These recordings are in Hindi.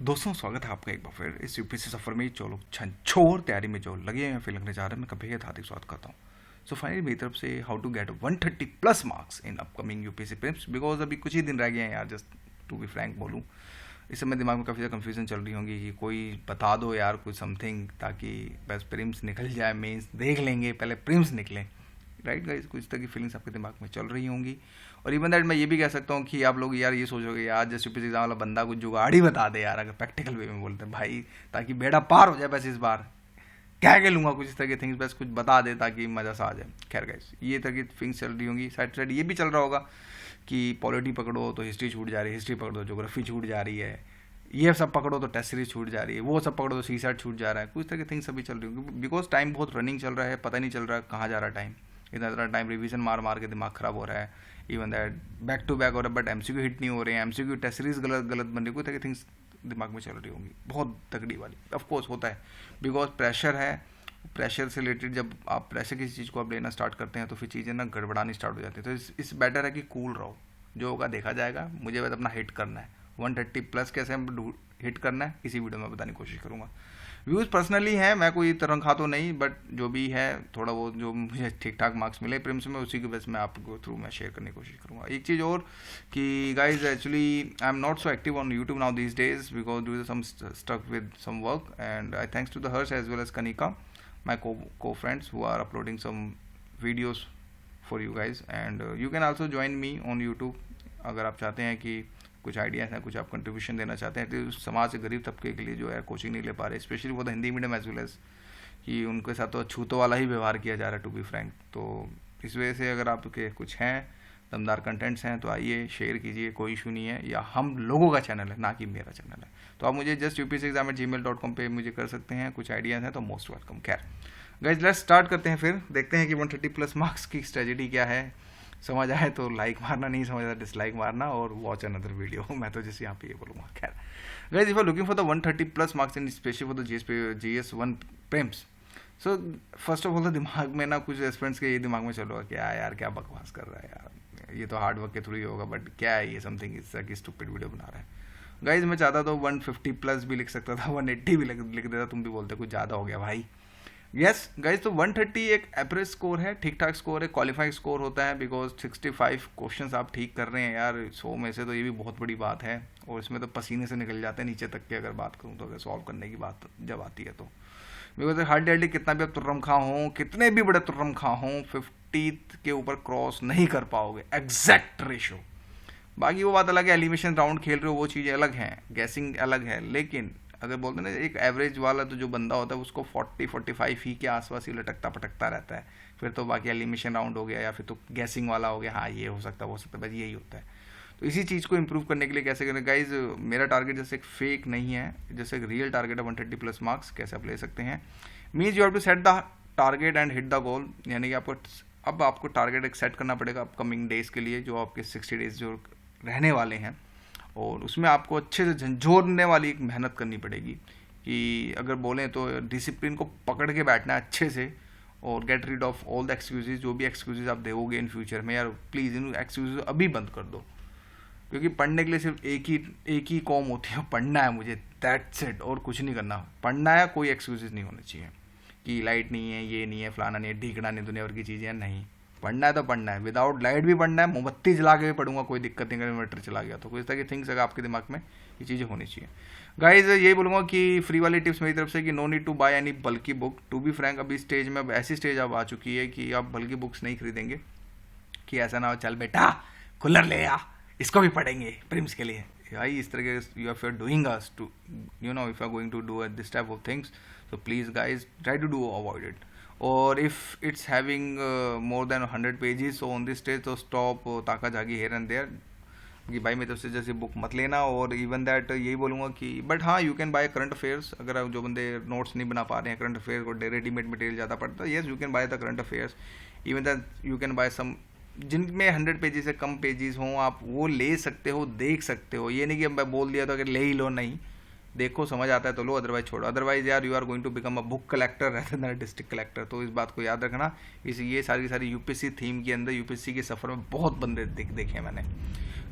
दोस्तों स्वागत है आपका एक बार फिर इस यूपीएससी सफर में जो लोग छंछोर तैयारी में जो लगे हैं फिर लगने जा रहे हैं, मैं कभी हार्दिक स्वागत करता हूँ। सो फाइनली मेरी तरफ से how to get 130 plus marks in upcoming UPSC prelims, because अभी कुछ ही दिन रह गए हैं यार। जस्ट टू बी फ्रैंक बोलूँ, इस समय दिमाग में काफ़ी ज़्यादा कन्फ्यूजन चल रही होंगी कि कोई बता दो यार कुछ समथिंग, ताकि बस प्रीलिम्स निकल जाए, मेंस देख लेंगे, पहले प्रीलिम्स निकले। राइट गाइस, कुछ तरह की फीलिंग्स आपके दिमाग में चल रही होंगी। और इवन दैट मैं ये भी कह सकता हूँ कि आप लोग यार ये सोचोगे यार जैसे यूपीएससी एग्जाम वाला बंदा कुछ जुगाड़ ही बता दे यार, अगर प्रैक्टिकल वे में बोलते हैं भाई, ताकि बेड़ा पार हो जाए बस इस बार। क्या कह लूँगा कुछ इस तरह के थिंग्स, बस कुछ बता दे ताकि मज़ा सा आ जाए। खैर गाइस, ये तरह की थिंग्स चल रही होंगी। साइड साइड ये भी चल रहा होगा कि पॉलिटी पकड़ो तो हिस्ट्री छूट जा रही है, हिस्ट्री पकड़ो तो ज्योग्राफी छूट जा रही है, ये सब पकड़ो तो टेस्ट सीरीज छूट जा रही है, वो सब पकड़ो तो सीसैट छूट जा रहा है। कुछ तरह की थिंग्स अभी चल रही होंगी, बिकॉज टाइम बहुत रनिंग चल रहा है, पता नहीं चल रहा है कहाँ जा रहा है टाइम। इतना ज़्यादा टाइम रिवीजन मार मार के दिमाग खराब हो रहा है। Even that back to back हो रहा है, बट एमसीक्यू हिट नहीं हो रहे हैं, एमसीक्यू टेस्ट सीरीज गलत गलत बन रही, कोई तरह की थिंग्स दिमाग में चल रही होंगी बहुत तगड़ी वाली। ऑफ कोर्स होता है, बिकॉज प्रेशर है। प्रेशर से रिलेटेड जब आप प्रेशर किसी चीज़ को आप लेना स्टार्ट करते हैं तो फिर चीज़ें ना गड़बड़ानी स्टार्ट हो जाती है। तो इस बेटर है कि कूल रहो, जो होगा देखा जाएगा। मुझे बस अपना हिट करना है 130 प्लस। कैसे हम हिट करना है इसी वीडियो में बताने की कोशिश करूँगा। व्यूज़ पर्सनली हैं, मैं कोई तरंखा तो नहीं, बट जो भी है थोड़ा बहुत जो मुझे ठीक ठाक मार्क्स मिले प्रीलिम्स में, उसी के बेस में आपको थ्रू मैं शेयर करने की कोशिश करूँगा। एक चीज़ और कि guys actually I am not so active on YouTube now these days because due some stuck with some work, and I thanks to the Harsh as well as Kanika, my co-friends who are uploading some videos for you guys, and you can also join me on YouTube अगर आप चाहते हैं कि कुछ आइडियाज़ हैं, कुछ आप कंट्रीब्यूशन देना चाहते हैं तो समाज से गरीब तबके के लिए जो है कोचिंग नहीं ले पा रहे, स्पेशली वो द Hindi medium as well as कि उनके साथ तो छूतों वाला ही व्यवहार किया जा रहा है टू बी फ्रैंक। तो इस वजह से अगर आपके कुछ हैं दमदार कंटेंट्स हैं तो आइए शेयर कीजिए, कोई इशू नहीं है। या हम लोगों का चैनल है ना कि मेरा चैनल है, तो आप मुझे जस्ट upsexam@gmail.com पे मुझे कर सकते हैं। कुछ आइडियाज़ हैं तो मोस्ट वेलकम। खैर गाइज लेट्स स्टार्ट करते हैं, फिर देखते हैं कि 130 प्लस मार्क्स की स्ट्रेटेजी क्या है। समझ आए तो लाइक मारना, नहीं समझ आया डिसलाइक मारना, और वॉच अनदर वीडियो। मैं तो जैसे यहाँ पे ये बोलूँगा। खैर guys, if are looking for the 130 plus marks in specially for the GS1 prelims, so first of all तो दिमाग में ना कुछ एस्पिरेंट्स के ये दिमाग में चलो क्या यार क्या बकवास कर रहा है यार, ये तो हार्ड वर्क के थ्रू ही होगा, बट क्या है ये समथिंग इस तरह की स्टूपिड वीडियो बना रहा है। गाइज मैं चाहता तो 150 प्लस भी लिख सकता था, 180 भी लिख देता, तुम भी बोलते कुछ ज़्यादा हो गया भाई। यस गाइज, तो 130 एक एवरेज स्कोर है, ठीक ठाक स्कोर है, क्वालिफाइंग स्कोर होता है, बिकॉज 65 क्वेश्चंस आप ठीक कर रहे हैं यार 100 में से, तो ये भी बहुत बड़ी बात है। और इसमें तो पसीने से निकल जाते हैं नीचे तक के, अगर बात करूँ तो, अगर सॉल्व करने की बात जब आती है तो। बिकॉज हार्डली कितना भी आप तुर्रम खा हों, कितने भी बड़े तुर्रम खा हों, 50 के ऊपर क्रॉस नहीं कर पाओगे एग्जैक्ट रेशो। बाकी वो बात अलग है, एलिमिनेशन राउंड खेल रहे हो वो चीज़ अलग है, गैसिंग अलग है, लेकिन अगर बोलते हैं ना एक एवरेज वाला तो जो बंदा होता है उसको 40-45 ही के आसपास ही लटकता पटकता रहता है। फिर तो बाकी एलिमिनेशन राउंड हो गया या फिर तो गैसिंग वाला हो गया, हाँ ये हो सकता है वो हो सकता है, बस यही होता है। तो इसी चीज़ को इंप्रूव करने के लिए कैसे करें गाइज, मेरा टारगेट जैसे एक फेक नहीं है, जैसे एक रियल टारगेट है 130 प्लस मार्क्स कैसे आप ले सकते हैं। Means you have to set the target and hit the goal, यानी कि आपको टारगेट एक सेट करना पड़ेगा अपकमिंग डेज के लिए, जो आपके 60 डेज जो रहने वाले हैं, और उसमें आपको अच्छे से झंझोरने वाली एक मेहनत करनी पड़ेगी। कि अगर बोलें तो डिसिप्लिन को पकड़ के बैठना है अच्छे से, और get rid of all the excuses. जो भी एक्सक्यूजेज आप दोगे इन फ्यूचर में यार, प्लीज़ इन एक्सक्यूजेज अभी बंद कर दो, क्योंकि पढ़ने के लिए सिर्फ एक ही कॉम होती है, पढ़ना है मुझे, दैट्स इट, और कुछ नहीं करना। पढ़ना है, कोई एक्सक्यूजेज नहीं होने चाहिए कि लाइट नहीं है, ये नहीं है, फलाना नहीं है, ढीकना नहीं, दुनिया भर की चीज़ें नहीं। पढ़ना है तो पढ़ना है, विदाउट लाइट भी पढ़ना है, मोमबत्ती जला के भी पढ़ूंगा, कोई दिक्कत नहीं, अगर इन्वर्टर चला गया तो। कोई इस तरह की थिंग्स अगर आपके दिमाग में ये चीज़ें होनी चाहिए। गाइज यही बोलूँगा कि फ्री वाली टिप्स मेरी तरफ से कि no need to buy any bulky book. To be frank अभी स्टेज में, अब ऐसी स्टेज अब आ चुकी है कि आप बल्कि बुक्स नहीं खरीदेंगे, कि ऐसा ना हो चल बेटा कूलर ले आ, इसको भी पढ़ेंगे प्रीलिम्स के लिए भाई। इस तरह के you are doing us to you know if you are going to do this type of things, तो please guys try to do avoid it. और if it's having more than 100 pages so on this stage, तो स्टॉप ताका झागी हेयर एंड देयर, कि भाई मेरी तरफ से जैसे बुक मत लेना। और इवन दैट यही बोलूँगा कि बट हाँ you can by current affairs, अगर आप जो बंदे नोट्स नहीं बना पा रहे हैं, करंट अफेयर को रेडीमेड मटेरियल ज़्यादा पड़ता है, yes you can buy the current affairs. Even that you can buy some जिनमें 100 पेजेस से कम पेजेस हों, आप वो ले सकते हो, देख सकते हो। ये नहीं कि मैं बोल दिया तो अगर ले ही लो, नहीं, देखो समझ आता है तो लो, अदरवाइज छोड़ो। अदरवाइज यार you are going to become a book collector रहते देन डिस्ट्रिक्ट कलेक्टर। तो इस बात को याद रखना। ये सारी यूपीएससी थीम के अंदर, यूपीएससी के सफ़र में बहुत बंदे देखे मैंने।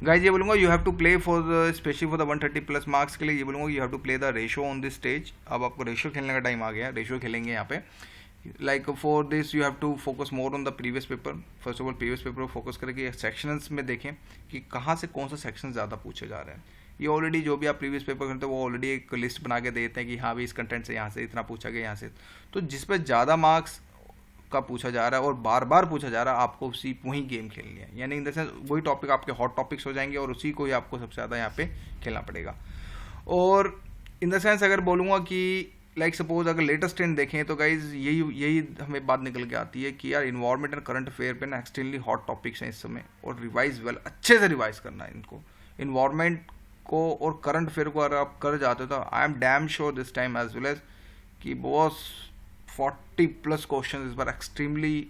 गाइज ये बोलूँगा you have to play for specially for the 130 plus marks के लिए ये बोलूँगा you have to play the ratio on this stage. अब आपको रेशो खेलने का टाइम आ गया, रेशो खेलेंगे यहाँ पे। Like for this you have to focus more on the previous paper. First of all previous paper को फोकस करके सेक्शंस में देखें कि कहाँ से कौन सा सेक्शन ज़्यादा पूछे जा रहे हैं। ये ऑलरेडी जो भी आप प्रीवियस पेपर करते हैं वो ऑलरेडी एक लिस्ट बना के देते हैं कि हाँ भाई इस कंटेंट से यहाँ से इतना पूछा गया, यहाँ से। तो जिस पर ज़्यादा मार्क्स का पूछा जा रहा है और बार बार पूछा जा रहा है, आपको उसी वही गेम खेलनी है। यानी इन द सेंस वही टॉपिक आपके हॉट टॉपिक्स हो जाएंगे और उसी को ही आपको सबसे ज़्यादा यहाँ पे खेलना पड़ेगा। और इन द सेंस अगर बोलूँगा कि लाइक सपोज अगर लेटेस्ट ट्रेंड देखें तो गाइज यही हमें बात निकल के आती है कि यार इन्वायरमेंट एंड करंट अफेयर पे ना एक्सट्रीमली हॉट टॉपिक्स हैं इस समय, और रिवाइज वेल, अच्छे से रिवाइज करना है इनको। इन्वायरमेंट को और करंट अफेयर को अगर आप कर जाते हो तो I am damn sure this time as well as कि बॉस 40 प्लस क्वेश्चन इस बार एक्सट्रीमली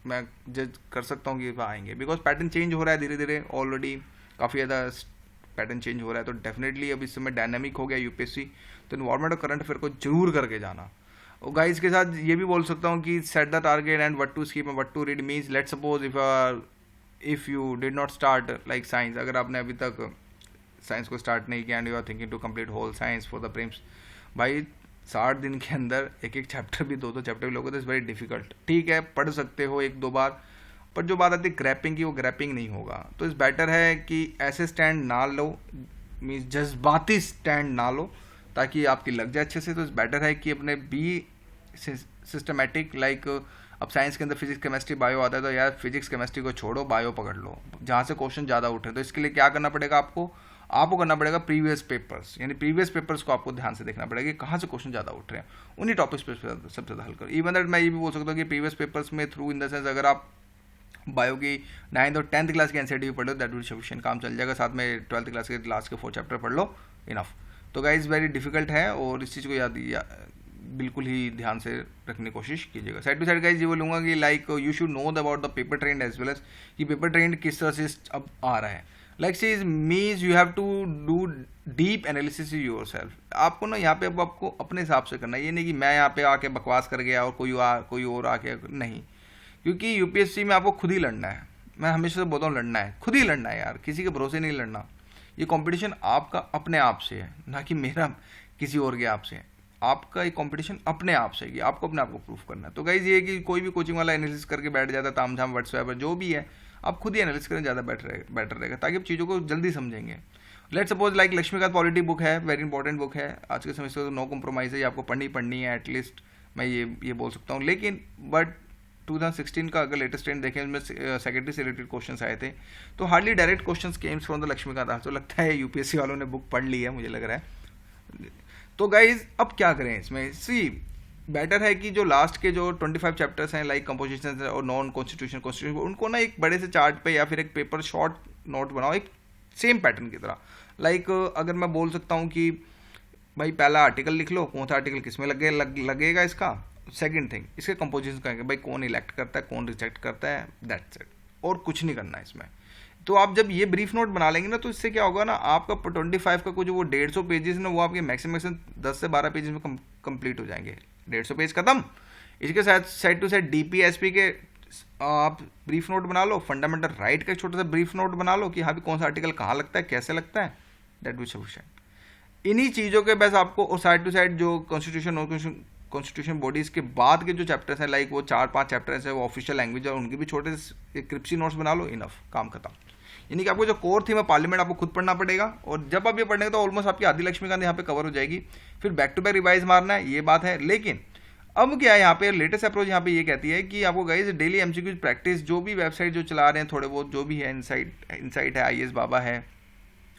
मैं जज कर सकता हूँ कि इस आएंगे, बिकॉज पैटर्न चेंज हो रहा है धीरे धीरे, ऑलरेडी काफ़ी ज़्यादा पैटर्न चेंज हो रहा है। तो डेफिनेटली अब इस समय डायनामिक हो गया यूपीएससी, तो इन्वायरमेंट और करंट अफेयर को जरूर करके जाना। और गाइस के साथ ये भी बोल सकता हूँ कि set the target and what to skip and what to read means let suppose if you did not start like science, अगर आपने अभी तक साइंस को स्टार्ट नहीं किया and you are thinking to complete whole science for the prelims, भाई 60 दिन के अंदर एक एक चैप्टर भी दो चैप्टर भी लोगे तो इट्स वेरी डिफिकल्ट। ठीक है पढ़ सकते हो एक दो बार, पर जो बात आती है ग्रैपिंग की, वो ग्रैपिंग नहीं होगा। तो इस बेटर है कि ऐसे स्टैंड ना लो, मीन्स जज्बाती स्टैंड ना लो, ताकि आपकी लग जाए अच्छे से। तो इस बेटर है कि अपने बी सिस्टमेटिक, लाइक अब साइंस के अंदर फिजिक्स केमिस्ट्री बायो आता है तो यार फिजिक्स केमिस्ट्री को छोड़ो, बायो पकड़ लो जहाँ से क्वेश्चन ज़्यादा उठे। तो इसके लिए क्या करना पड़ेगा आपको करना पड़ेगा प्रीवियस पेपर्स, यानी प्रीवियस पेपर्स को आपको ध्यान से देखना पड़ेगा कि कहाँ से क्वेश्चन ज़्यादा उठ रहे हैं, उन्हीं टॉपिक्स पर सबसे ज़्यादा हल करो। इवन दैट मैं ये भी बोल सकता हूँ कि प्रीवियस पेपर्स में थ्रू इन द सेंस अगर आप बायो की 9th और 10th क्लास की एनसीईआरटी पढ़ लो दैट विल सफिशिएंट, काम चल जाएगा। साथ में 12th क्लास के लास्ट के 4 चैप्टर पढ़ लो, इनफ। तो गाइस वेरी डिफिकल्ट है और इस चीज़ को याद बिल्कुल ही ध्यान से रखने की कोशिश कीजिएगा। साइड टू साइड गाइस ये बोलूँगा कि like you should know about the paper trend as well as कि पेपर ट्रेंड किस तरह से अब आ रहा है। Like see is means you have to do deep analysis yourself. आपको ना यहाँ पे अब आपको अपने हिसाब से करना है, ये नहीं कि मैं यहाँ पे आके बकवास कर गया और कोई और आके नहीं, क्योंकि यूपीएससी में आपको खुद ही लड़ना है। मैं हमेशा से बोलता हूँ लड़ना है, खुद ही लड़ना है यार, किसी के भरोसे नहीं लड़ना। ये कंपटीशन आपका अपने आप से है, ना कि मेरा किसी और के आप से है। आपका ये कंपटीशन अपने आप से है कि आपको अपने आप को प्रूफ करना है। तो गाइज ये कि कोई भी कोचिंग वाला एनालिसिस करके बैठ जाता है ताम झाम व्हाट्सएप जो भी है, आप खुद ही एनालिसिस करें, ज़्यादा बेटर रहेगा, ताकि आप चीज़ों को जल्दी समझेंगे। Let suppose like Laxmikanth polity book है, वेरी इंपॉर्टेंट बुक है आज के समय से, तो नो कॉम्प्रोमाइज़ है, आपको पढ़नी है एटलीस्ट, मैं ये बोल सकता हूँ। लेकिन बट 2016 का अगर लेटेस्ट ट्रेंड देखें उसमें सेकेंडरी से रिलेटेड क्वेश्चंस आए थे, तो hardly direct questions comes from the Laxmikanth. तो लगता है यूपीएससी वालों ने बुक पढ़ ली है, मुझे लग रहा है। तो गाइज अब क्या करें इसमें, सी बेटर है कि जो लास्ट के जो 25 चैप्टर्स हैं लाइक कंपोजिशन और नॉन कॉन्स्टिट्यूशन, उनको ना एक बड़े से चार्ट पे या फिर एक पेपर शॉर्ट नोट बनाओ, एक सेम पैटर्न की तरह। लाइक अगर मैं बोल सकता हूँ कि भाई पहला आर्टिकल लिख लो, कौन सा आर्टिकल किस में लगेगा इसका, सेकंड थिंग इसके कंपोजिशन करेंगे, भाई कौन इलेक्ट करता है कौन रिजेक्ट करता है, दैट्स इट, और कुछ नहीं करना है इसमें। तो आप जब ये ब्रीफ नोट बना लेंगे ना, तो इससे क्या होगा ना, आपका 25 का कुछ वो 150 पेजेस ना, वो आपके मैक्सिमम 10 से 12 पेजेस में कंप्लीट हो जाएंगे। 150 पेज खत्म। इसके साथ साइड टू साइड डीपीएसपी के आप ब्रीफ नोट बना लो, फंडामेंटल राइट का छोटा सा ब्रीफ नोट बना लो कि हाँ भी कौन सा आर्टिकल कहाँ लगता है, कैसे लगता है, दैट विल सफिशिएंट। इन्हीं चीज़ों के बस आपको, और साइड टू साइड जो कॉन्स्टिट्यूशन बॉडीज़ के बाद के जो चैप्टर्स हैं, लाइक वो 4-5 चैप्टर्स हैं वो ऑफिशियल लैंग्वेज और उनके भी छोटे से क्रिप्सी नोट्स बना लो, इनफ, काम खत्म। यानी कि आपको जो कोर थीम है पार्लियामेंट आपको खुद पढ़ना पड़ेगा, और जब आप ये पढ़ेंगे तो ऑलमोस्ट आपकी आधी लक्ष्मीकांत यहाँ पे कवर हो जाएगी। फिर बैक टू बैक रिवाइज मारना है, ये बात है। लेकिन अब क्या है यहाँ पे लेटेस्ट अप्रोच यहाँ पे ये कहती है कि आपको गाइस डेली एमसीक्यू प्रैक्टिस, जो भी वेबसाइट जो चला रहे हैं थोड़े बहुत जो भी है, इनसाइट है, IAS बाबा है,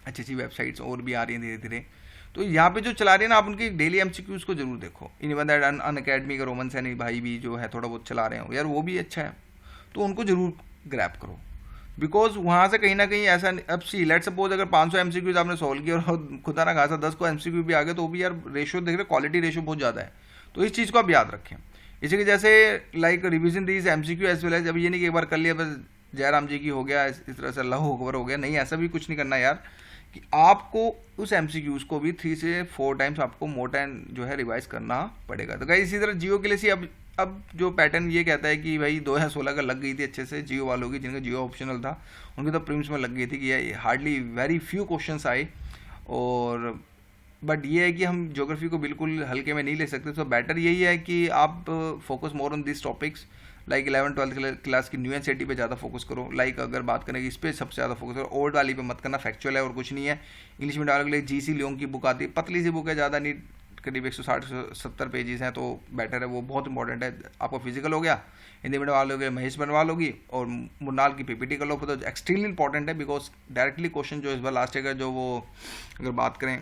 अच्छी वेबसाइट्स और भी आ रही हैं धीरे धीरे। तो यहाँ पे जो चला रहे हैं ना, आप उनके डेली एमसीक्यूज को जरूर देखो। इवन दैट अनअकैडमी का रोमन सैनी भाई भी जो है थोड़ा बहुत चला रहे हो यार, वो भी अच्छा है, तो उनको जरूर ग्रैब करो, बिकॉज वहाँ से कहीं ना कहीं ऐसा, अब सी लेट सपोज अगर 500 एमसीक्यूज आपने सॉल्व किया और खुदा ना खासा 10 को एमसीक्यू भी आ गए, तो भी यार रेशियो देख रहे, क्वालिटी रेशियो बहुत ज़्यादा है। तो इस चीज़ को आप याद रखें। इसी के जैसे like revision these MCQ as well as, अब ये नहीं कि एक बार कर लिया बस जयराम जी की हो गया, इस तरह से लहू कवर हो गया, नहीं, ऐसा भी कुछ नहीं करना यार, कि आपको उस एमसीक्यूज को भी 3 से 4 टाइम्स आपको मोर टाइम जो है रिवाइज करना पड़ेगा। तो गाइस इसी तरह जियो के लिए सी अब जो पैटर्न ये कहता है कि भाई 2016 का लग गई थी अच्छे से जियो वालों की, जिनका जियो ऑप्शनल था उनकी तो प्रीम्स में लग गई थी कि ये हार्डली वेरी फ्यू क्वेश्चंस आए। और बट ये है कि हम ज्योग्राफी को बिल्कुल हल्के में नहीं ले सकते, तो बेटर यही है कि आप focus more on this topics like 11th-12th class की न्यू एनसीईआरटी पे ज़्यादा फोकस करो। लाइक अगर बात करें कि इस पर सबसे ज़्यादा फोकस करो, ओल्ड वाली पे मत करना, फैक्चुअल है और कुछ नहीं है। इंग्लिश मीडियम वालों के लिए जीसी लियोंग की बुक आती है, पतली सी बुक है, ज़्यादा नहीं, करीब 160-170 पेजेस हैं, तो बेटर है, वो बहुत इंपॉर्टेंट है। आपको फिजिकल हो गया, हिंदी मीडियम वालों के महेश बनवाल होगी और मुन्नाल की पीपीटी कर लो, तो एक्सट्रीमली इंपॉर्टेंट है बिकॉज डायरेक्टली क्वेश्चन जो इस बार लास्ट ईयर का जो वो अगर बात करें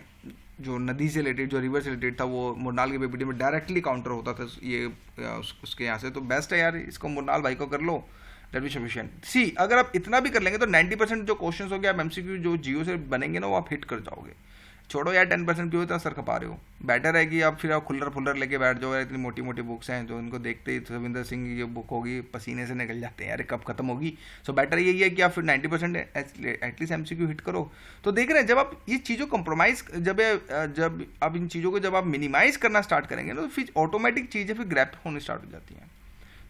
जो नदी से रिलेटेड जो रिवर से रिलेटेड था वो मुन्नाल की पीपीटी में डायरेक्टली काउंटर होता था ये उसके यहाँ से। तो बेस्ट है यार, इसको मुन्नाल भाई को कर लो, दैट बी सफिशिएंट। सी अगर आप इतना भी कर लेंगे तो 90% जो क्वेश्चन हो गया आप एमसीक्यू जो जियो से बनेंगे ना वो आप हिट कर जाओगे। छोड़ो यार 10% क्यों इतना सर खपा रहे हो, बेटर है कि आप फिर आप खुल्लर फुल्लर लेके बैठ जाओ यार। इतनी मोटी मोटी बुक्स हैं जो उनको देखते ही सविंदर सिंह की जो बुक होगी पसीने से निकल जाते हैं यार, कब खत्म होगी। सो बेटर यही है कि आप फिर 90% एटलीस्ट एमसीक्यू हिट करो। तो देख रहे हैं जब आप ये चीज़ों कंप्रोमाइज़ जब आप इन चीज़ों को जब आप मिनिमाइज करना स्टार्ट करेंगे ना तो फिर ऑटोमेटिक चीज़ें फिर ग्रैप होने स्टार्ट हो जाती हैं।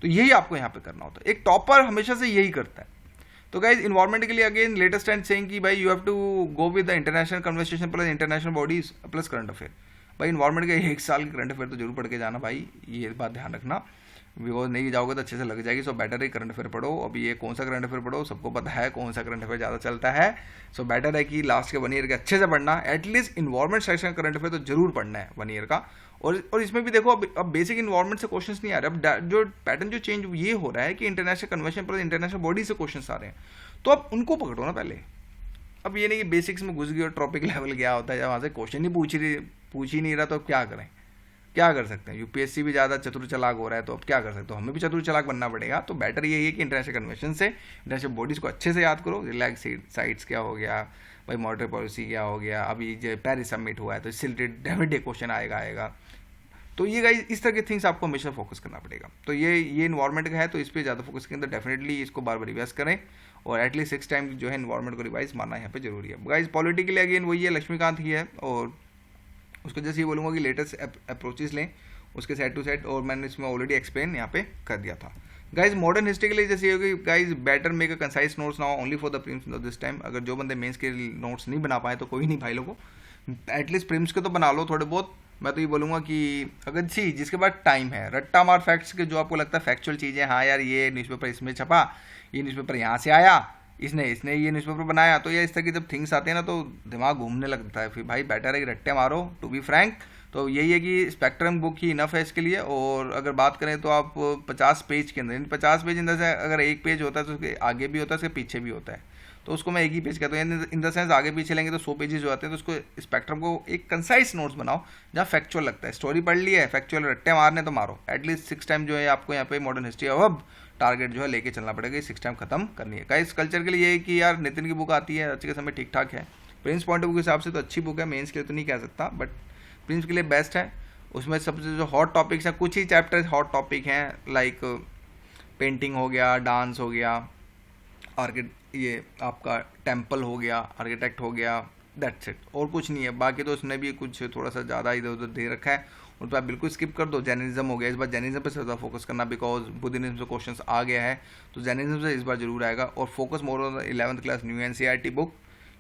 तो यही आपको यहाँ पे करना होता है, एक टॉपर हमेशा से यही करता है। तो गाइज इन्वायरमेंट के लिए अगेन लेटेस्ट एंड सेइंग कि भाई you have to go with the international conversation plus international bodies plus current affair. भाई इन्वायरमेंट के 1 साल के करंट अफेयर तो जरूर पढ़ के जाना भाई, ये बात ध्यान रखना, बिकॉज नहीं जाओगे तो अच्छे से लग जाएगी। सो बेटर है करंट अफेयर पढ़ो। अभी ये कौन सा करंट अफेयर पढ़ो, सबको पता है कौन सा करंट अफेयर ज़्यादा चलता है। सो बेटर है कि लास्ट के 1 ईयर के अच्छे से पढ़ना, at least environment section current affair तो जरूर पढ़ना है 1 ईयर का। और इसमें भी देखो अब बेसिक इन्वायरमेंट से क्वेश्चंस नहीं आ रहे, अब जो पैटर्न जो चेंज ये हो रहा है कि international convention plus international body से क्वेश्चंस आ रहे हैं, तो अब उनको पकड़ो ना पहले। अब ये नहीं कि बेसिक्स में घुस गई और टॉपिक लेवल गया होता है, जब वहाँ से क्वेश्चन ही पूछ ही नहीं रहा, तो अब क्या करें, क्या कर सकते हैं। यूपीएससी भी ज़्यादा चतुर चालाक हो रहा है, तो अब क्या कर सकते हो, हमें भी चतुर चालाक बनना पड़ेगा। तो बेटर यही है कि इंटरनेशनल कन्वेंशन से इंटरनेशनल बॉडीज़ को अच्छे से याद करो। रिलैक्स साइट्स क्या हो गया भाई, मॉनेटरी पॉलिसी क्या हो गया, अभी जो पेरिस समिट हुआ है तो इससे रिलेटेड डेफिनेटली क्वेश्चन आएगा। तो ये गाइस इस तरह के थिंग्स आपको हमेशा फोकस करना पड़ेगा। तो ये इन्वायरमेंट का है, तो इस पर ज़्यादा फोकस करें, तो डेफिनेटली इसको बार बार रिवाइज करें और एटलीस्ट 6 टाइम जो है इन्वायरमेंट को रिवाइज मारना यहाँ पे जरूरी है। गाइस पॉलिटिकली अगेन वही है, लक्ष्मीकांत ही है, और उसको जैसे ये बोलूँगा कि लेटेस्ट अप्रोचेस लें उसके सेट टू सेट, और मैंने इसमें ऑलरेडी एक्सप्लेन यहाँ पे कर दिया था। गाइज मॉडर्न हिस्ट्री के लिए जैसे होगी guys better make a concise notes now only for the prelims this time. अगर जो बंदे मेंस के नोट्स नहीं बना पाए तो कोई नहीं भाई लोगों, एटलीस्ट प्रीम्स के तो बना लो थोड़े बहुत। मैं तो ये बोलूँगा कि अगर जिसके पास टाइम है, रट्टा मार फैक्ट्स के जो आपको लगता है फैक्चुअल चीज़ें, हाँ यार ये न्यूज़पेपर इसमें छपा, ये न्यूज़पेपर यहाँ से आया, इसने ये न्यूज़पेपर बनाया, तो ये इस तरह की जब थिंग्स आते हैं ना तो दिमाग घूमने लगता है। फिर भाई बेटर है कि रट्टे मारो, टू बी फ्रैंक। तो यही है कि स्पेक्ट्रम बुक ही इनफ है इसके लिए। और अगर बात करें तो आप 50 पेज के अंदर, 50 पेज इन द सेंस अगर एक पेज होता है तो उसके आगे भी होता है, उसके पीछे भी होता है, तो उसको मैं एक ही पेज कहता हूँ। इन द सेंस आगे पीछे लेंगे तो 100 पेजेस जो आते हैं, तो उसको स्पेक्ट्रम को एक कंसाइज नोट्स बनाओ जहाँ फैक्चुअल लगता है। स्टोरी पढ़ ली है, फैक्चुअल रट्टे मारने तो मारो। एटलीस्ट 6 टाइम जो है आपको यहाँ पे मॉडर्न हिस्ट्री अब टारगेट जो है लेके चलना पड़ेगा, 6 टाइम खत्म करनी है। गाइस कल्चर के लिए ये है कि यार नितिन की बुक आती है, आज के समय ठीक ठाक है, प्रिंस पॉइंट ऑफ व्यू के हिसाब से तो अच्छी बुक है, मेंस के लिए तो नहीं कह सकता, बट प्रिंस के लिए बेस्ट है। उसमें सबसे जो हॉट टॉपिक्स हैं, कुछ ही चैप्टर्स हॉट टॉपिक हैं, लाइक पेंटिंग हो गया, डांस हो गया, ये आपका टेम्पल हो गया, आर्किटेक्ट हो गया, दैट्स इट, और कुछ नहीं है। बाकी तो उसने भी कुछ थोड़ा सा ज़्यादा इधर उधर दे रखा है, उन पर आप बिल्कुल स्किप कर दो। जैनिज्म हो गया, इस बार जैनिज्म पे ज़्यादा फोकस करना, बिकॉज बुद्धिज्म से क्वेश्चन आ गया है, तो जैनिज्म से इस बार जरूर आएगा। और focus more on 11th class new NCERT book,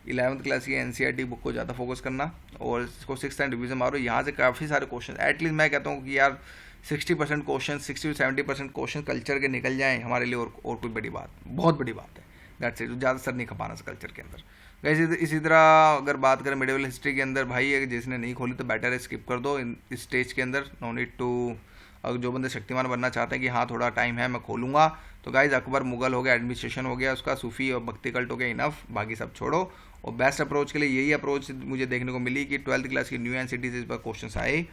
11th class की एनसीईआरटी बुक को ज़्यादा फोकस करना, और इसको 6 टाइम रिवीजन मारो। यहाँ से काफ़ी सारे क्वेश्चन, एटलीस्ट मैं कहता हूँ कि यार 60% क्वेश्चन, 60 से 70% क्वेश्चन कल्चर के निकल जाएँ हमारे लिए, और कोई बड़ी बात, बहुत बड़ी बात है। दैट्स इट, ज़्यादा सर नहीं खपाना कल्चर के अंदर। वैसे इसी तरह अगर बात करें मिडिवल हिस्ट्री के अंदर, भाई अगर जिसने नहीं खोली तो बेटर है स्किप कर दो इस स्टेज के अंदर, नो नीड टू। अगर जो बंदे शक्तिमान बनना चाहते हैं कि हाँ थोड़ा टाइम है मैं खोलूँगा, तो गाइज अकबर मुगल हो गया, एडमिनिस्ट्रेशन हो गया उसका, सूफी और भक्ति कल्ट हो गया, इनफ, बाकी सब छोड़ो। और बेस्ट अप्रोच के लिए यही अप्रोच मुझे देखने को मिली कि 12th क्लास की न्यू एनसीईआरटी से इस बार क्वेश्चन आए।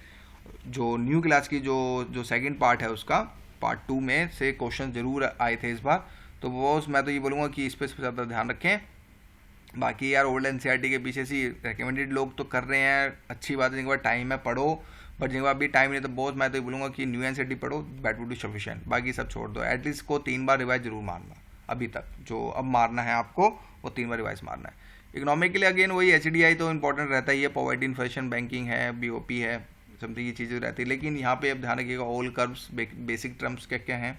जो न्यू क्लास की जो सेकेंड पार्ट है उसका, पार्ट 2 में से क्वेश्चन जरूर आए थे इस बार, तो वो मैं तो ये बोलूँगा कि इस पर ज़्यादा ध्यान रखें। बाकी यार ओल्ड एनसीईआरटी के पीछे से रिकमेंडेड लोग तो कर रहे हैं, अच्छी बात है, जिनके पास टाइम है पढ़ो, बट जिनके पास भी टाइम नहीं तो बहुत मैं तो ये बोलूँगा कि न्यू एनसीईआरटी पढ़ो, दैट वुड बी सफिशिएंट। बाकी सब छोड़ दो, एटलीस्ट को 3 बार रिवाइज जरूर मारना, अभी तक जो अब मारना है आपको वो 3 बार रिवाइज मारना है। इकोनॉमिक के लिए अगेन वही HDI तो इंपॉर्टेंट रहता ही है, पॉवर्टी इन्फ्लेशन, बैंकिंग है, BOP है, समथिंग ये चीज़ें रहती है। लेकिन यहाँ पे अब ध्यान रखिएगा ऑल कर्व्स, बेसिक टर्म्स क्या क्या हैं,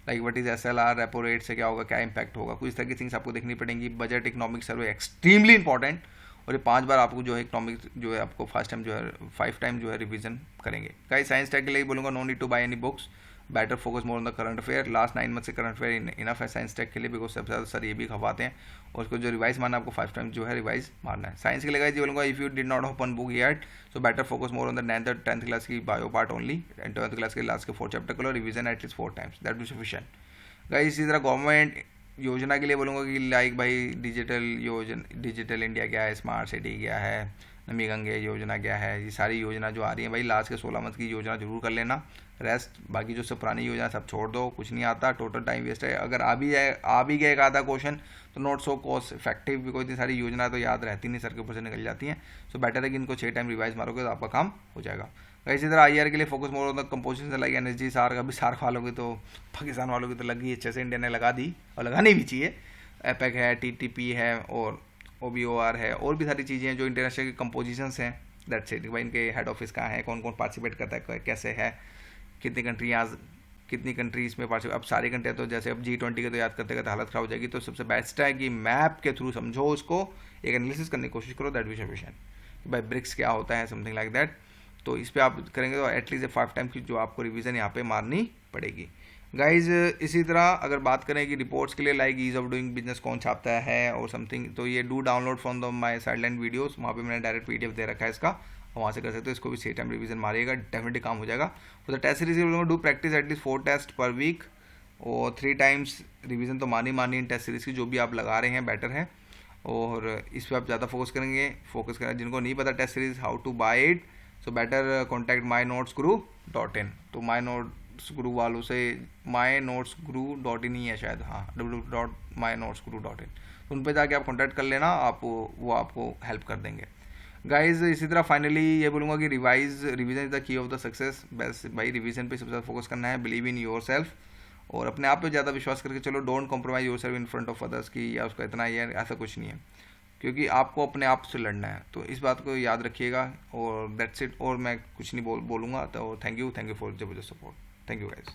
like what is SLR, repo rate से क्या होगा, क्या इंपैक्ट होगा, कुछ तरह की थिंग्स आपको देखनी पड़ेंगी। Budget economic survey extremely important, और ये 5 बार आपको जो है इकोनॉमिक जो है आपको फर्स्ट टाइम जो है 5 टाइम जो है रिवीजन करेंगे। गाइस साइंस टेक के लिए बोलूँगा no need to buy any books, better focus more on the current affair. Last 9 month से करंट अफेयर इनफ है साइंस टेक के लिए, बिकॉज सबसे ज़्यादा सर ये भी खवाते हैं, और उसको जो रिवाइज मारना है आपको 5 टाइम जो है रिवाइज मारना है। साइंस के लिए गाइस ये बोलूँगा if you did not open book yet, so better focus more on the 9th 10th class की bio part only, and 12th class के लास्ट के 4 चैप्टर करो, revision at least 4 times, that be sufficient. Guys इसी तरह गवर्नमेंट योजना के लिए बोलूँगा कि लाइक भाई डिजिटल इंडिया क्या है, स्मार्ट सिटी क्या है, नमी गंगे योजना क्या है, ये सारी योजना जो आ रही है भाई लास्ट के 16 मंथ की योजना जरूर कर लेना। रेस्ट बाकी जो सब पुरानी योजना सब छोड़ दो, कुछ नहीं आता, टोटल टाइम वेस्ट है। अगर आ भी गया एक आधा क्वेश्चन तो not so cost effective, because इतनी सारी योजना तो याद रहती नहीं, सर के ऊपर से निकल जाती हैं। सो बेटर है कि इनको 6 टाइम रिवाइज मारोगे तो आपका काम हो जाएगा। इसी तरह IR के लिए focus more on the composition, like energy सार का भी सार खा लोगे तो पाकिस्तान वालों की तो लगी अच्छे से, इंडिया ने लगा दी और लगानी भी चाहिए। एपेक है, TTP है, और OBOR है, और भी सारी चीज़ें हैं जो इंटरनेशनल कंपोजिशंस हैं। दैट्स इट भाई, इनके हेड ऑफिस कहाँ है, कौन कौन पार्टिसिपेट करता है, कैसे है, कितनी कंट्री इसमें पार्टिसिपेट। अब सारी कंट्रियाँ तो जैसे अब G20 के तो याद करते करते हालत खराब हो जाएगी, तो सबसे बेस्ट है कि मैप के थ्रू समझो उसको, एक एनालिसिस करने की कोशिश करो, दैट बी सफिशिएंट। भाई ब्रिक्स क्या होता है, समथिंग लाइक दैट, तो इस पर आप करेंगे तो एटलीस्ट 5 टाइम की जो आपको रिवीजन यहाँ पे मारनी पड़ेगी। गाइज इसी तरह अगर बात करें कि रिपोर्ट्स के लिए like ease of doing business कौन छापता है और समथिंग, तो ये do download from the my sideline videos, वहाँ पे मैंने डायरेक्ट PDF दे रखा है इसका, वहाँ से कर सकते हो। इसको भी 6 टाइम रिवीजन मारिएगा, डेफिनेटली काम हो जाएगा। For the test series do practice at least 4 test per week, और 3 टाइम्स रिवीजन तो मारनी इन टेस्ट सीरीज की जो भी आप लगा रहे हैं, बेटर है। और इस पर आप ज़्यादा फोकस करें। जिनको नहीं पता test series how to buy it, so better contact mynotesguru.in। तो mynotesguru वालों से mynotesguru.in ही है शायद, हाँ www.mynotesguru.in, तो उन पर जाके आप कॉन्टैक्ट कर लेना, वो आपको हेल्प कर देंगे। गाइज इसी तरह फाइनली ये बोलूँगा कि revision is the key of the success. बस भाई रिवीजन पे सबसे ज़्यादा फोकस करना है, बिलीव इन योर सेल्फ, और अपने आप पे ज़्यादा विश्वास करके चलो। Don't compromise your self in front of others की या उसका इतना ही है, ऐसा कुछ नहीं है, क्योंकि आपको अपने आप से लड़ना है। तो इस बात को याद रखिएगा, और दैट्स इट। और मैं कुछ नहीं बोलूँगा, तो थैंक यू फॉर जबरदस्त सपोर्ट। Thank you guys.